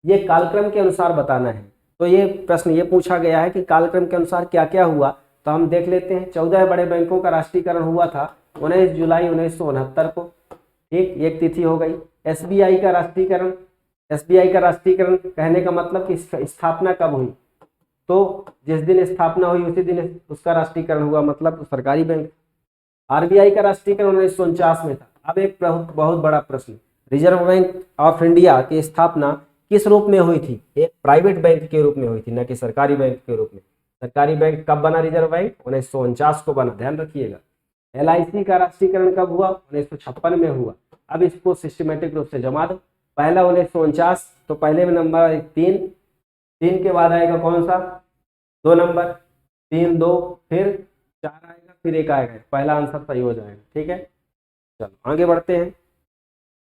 ये कालक्रम के अनुसार बताना है। तो ये प्रश्न ये पूछा गया है कि कालक्रम के अनुसार क्या क्या हुआ, तो हम देख लेते हैं। 14 बड़े बैंकों का राष्ट्रीयकरण हुआ था 19 जुलाई 1969 को। ठीक, एक तिथि हो गई। एसबीआई का राष्ट्रीयकरण, एसबीआई का राष्ट्रीयकरण कहने का मतलब कि स्थापना कब हुई, तो जिस दिन स्थापना हुई उसी दिन उसका राष्ट्रीयकरण हुआ, मतलब सरकारी बैंक। आरबीआई का राष्ट्रीयकरण 1949 में था। अब एक बहुत बड़ा प्रश्न, रिजर्व बैंक ऑफ इंडिया की स्थापना किस रूप में हुई थी, एक प्राइवेट बैंक के रूप में हुई थी, न कि सरकारी बैंक के रूप में। सरकारी बैंक कब बना रिजर्व बैंक, 1949 को बना, ध्यान रखिएगा। एलआईसी का राष्ट्रीयकरण कब हुआ, 1956 में हुआ। अब इसको सिस्टमेटिक रूप से जमा दो। पहला 1949, तो पहले में नंबर 3, 3 के बाद आएगा कौन सा, 2 नंबर, 3 2, फिर 4 आएगा, फिर 1 आएगा। पहला आंसर सही हो जाएगा। ठीक है, चलो आगे बढ़ते हैं।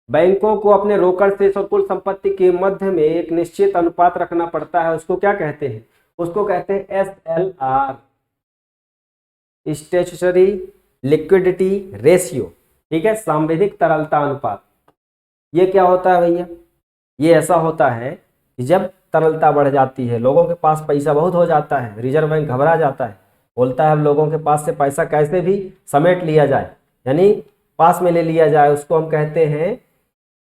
बैंकों को अपने रोकड़ शेष और कुल संपत्ति के मध्य में एक निश्चित अनुपात रखना पड़ता है। उसको क्या कहते हैं, उसको कहते हैं SLR, स्टैट्यूटरी लिक्विडिटी रेशियो। ठीक है, सांविधिक तरलता अनुपात। ये क्या होता है भैया, ये ऐसा होता है कि जब तरलता बढ़ जाती है, लोगों के पास पैसा बहुत हो जाता है, रिजर्व बैंक घबरा जाता है, बोलता है अब लोगों के पास से पैसा कैसे भी समेट लिया जाए, यानी पास में ले लिया जाए। उसको हम कहते हैं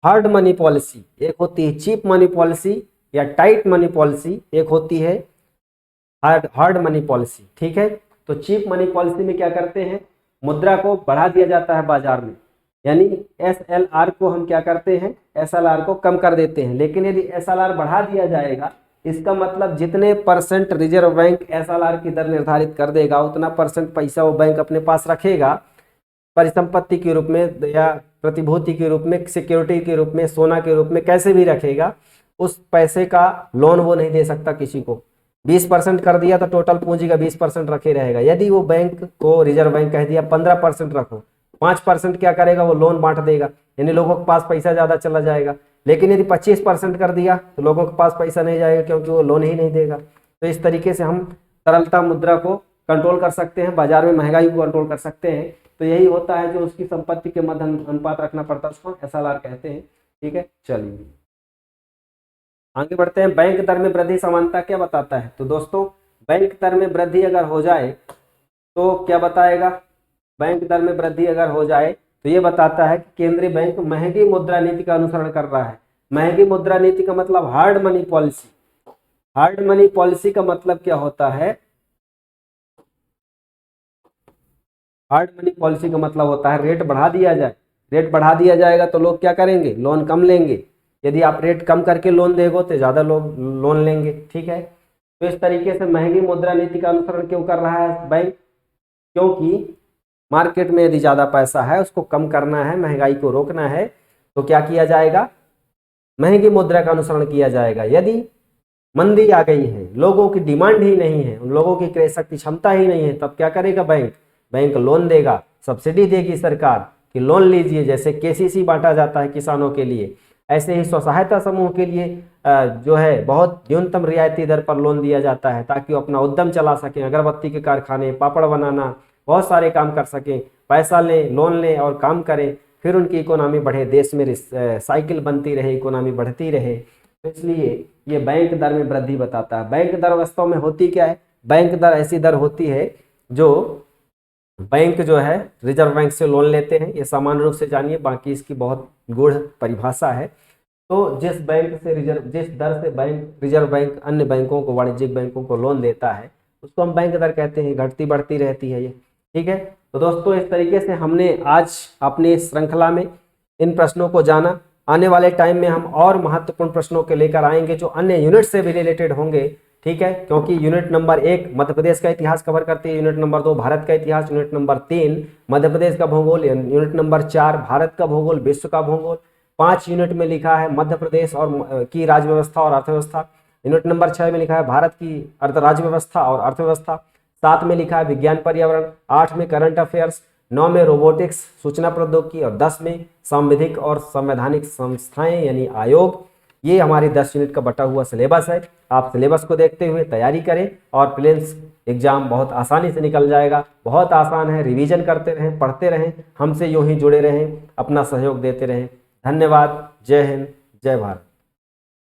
हार्ड मनी पॉलिसी। एक होती है चीप मनी पॉलिसी या टाइट मनी पॉलिसी, एक होती है हार्ड मनी पॉलिसी। ठीक है, तो चीप मनी पॉलिसी में क्या करते हैं, मुद्रा को बढ़ा दिया जाता है बाजार में, यानी SLR को हम क्या करते हैं, SLR को कम कर देते हैं। लेकिन यदि SLR बढ़ा दिया जाएगा, इसका मतलब जितने परसेंट रिजर्व बैंक SLR की दर निर्धारित कर देगा उतना परसेंट पैसा वो बैंक अपने पास रखेगा, परिसंपत्ति के रूप में या प्रतिभूति के रूप में, सिक्योरिटी के रूप में, सोना के रूप में, कैसे भी रखेगा। उस पैसे का लोन वो नहीं दे सकता किसी को। 20% कर दिया तो टोटल पूंजी का 20% रखे रहेगा। यदि वो बैंक को रिजर्व बैंक कह दिया 15% रखो, 5% क्या करेगा, वो लोन बांट देगा, यानी लोगों के पास पैसा ज्यादा चला जाएगा। लेकिन यदि 25% कर दिया तो लोगों के पास पैसा नहीं जाएगा, क्योंकि वो लोन ही नहीं देगा। तो इस तरीके से हम तरलता मुद्रा को कंट्रोल कर सकते हैं, बाजार में महंगाई को कंट्रोल कर सकते हैं। तो यही होता है जो उसकी संपत्ति के मध्य अनुपात रखना पड़ता है, उसको SLR कहते हैं। ठीक है, चलिए आगे बढ़ते हैं। बैंक दर में वृद्धि समानता क्या बताता है, तो दोस्तों बैंक दर में वृद्धि अगर हो जाए तो क्या बताएगा, बैंक दर में वृद्धि अगर हो जाए तो ये बताता है कि केंद्रीय बैंक महंगी मुद्रा नीति का अनुसरण कर रहा है। महंगी मुद्रा नीति का मतलब hard money policy. Hard money policy का मतलब क्या होता है, हार्ड मनी पॉलिसी का मतलब होता है रेट बढ़ा दिया जाए। रेट बढ़ा दिया जाएगा तो लोग क्या करेंगे, लोन कम लेंगे। यदि आप रेट कम करके लोन देगो तो ज़्यादा लोग लोन लेंगे। ठीक है, तो इस तरीके से महंगी मुद्रा नीति का अनुसरण क्यों कर रहा है बैंक, क्योंकि मार्केट में यदि ज़्यादा पैसा है उसको कम करना है, महंगाई को रोकना है, तो क्या किया जाएगा, महंगी मुद्रा का अनुसरण किया जाएगा। यदि मंदी आ गई है, लोगों की डिमांड ही नहीं है, उन लोगों की क्रय शक्ति क्षमता ही नहीं है, तब क्या करेगा बैंक, बैंक लोन देगा, सब्सिडी देगी सरकार कि लोन लीजिए। जैसे KCC बांटा जाता है किसानों के लिए, ऐसे ही स्व सहायता समूह के लिए जो है बहुत न्यूनतम रियायती दर पर लोन दिया जाता है ताकि वो अपना उद्यम चला सकें। अगरबत्ती के कारखाने, पापड़ बनाना बहुत सारे काम कर सकें, पैसा लें, लोन लें और काम करें, फिर उनकी इकोनॉमी बढ़े, देश में साइकिल बनती रहे, इकोनॉमी बढ़ती रहे। तो इसलिए ये बैंक दर में वृद्धि बताता है। बैंक दर वास्तव में होती क्या है? बैंक दर ऐसी दर होती है जो बैंक जो है रिजर्व बैंक से लोन लेते हैं, ये सामान्य रूप से जानिए, बाकी इसकी बहुत गूढ़ परिभाषा है। तो जिस दर से बैंक, रिजर्व बैंक अन्य बैंकों को, वाणिज्यिक बैंकों को लोन देता है, उसको हम बैंक दर कहते हैं। घटती बढ़ती रहती है ये, ठीक है। तो दोस्तों इस तरीके से हमने आज अपनी इस श्रृंखला में इन प्रश्नों को जाना। आने वाले टाइम में हम और महत्वपूर्ण प्रश्नों के लेकर आएंगे जो अन्य यूनिट से भी रिलेटेड होंगे, ठीक है। क्योंकि यूनिट नंबर 1 मध्य प्रदेश का इतिहास कवर करती है, यूनिट नंबर 2 भारत का इतिहास, यूनिट नंबर 3 मध्य प्रदेश का भूगोल, यूनिट नंबर 4 भारत का भूगोल, विश्व का भूगोल। 5 यूनिट में लिखा है मध्य प्रदेश और की राज्य व्यवस्था और अर्थव्यवस्था। यूनिट नंबर 6 में लिखा है भारत की राज्य व्यवस्था और अर्थव्यवस्था। 7 में लिखा है विज्ञान पर्यावरण। 8 में करंट अफेयर्स। 9 में रोबोटिक्स, सूचना प्रौद्योगिकी। और 10 में संविधिक और संवैधानिक संस्थाएं यानी आयोग। ये हमारी 10 यूनिट का बटा हुआ सिलेबस है। आप सिलेबस को देखते हुए तैयारी करें और प्रीलिम्स एग्जाम बहुत आसानी से निकल जाएगा। बहुत आसान है, रिवीजन करते रहें, पढ़ते रहें, हमसे यूं ही जुड़े रहें, अपना सहयोग देते रहें। धन्यवाद। जय हिंद, जय भारत।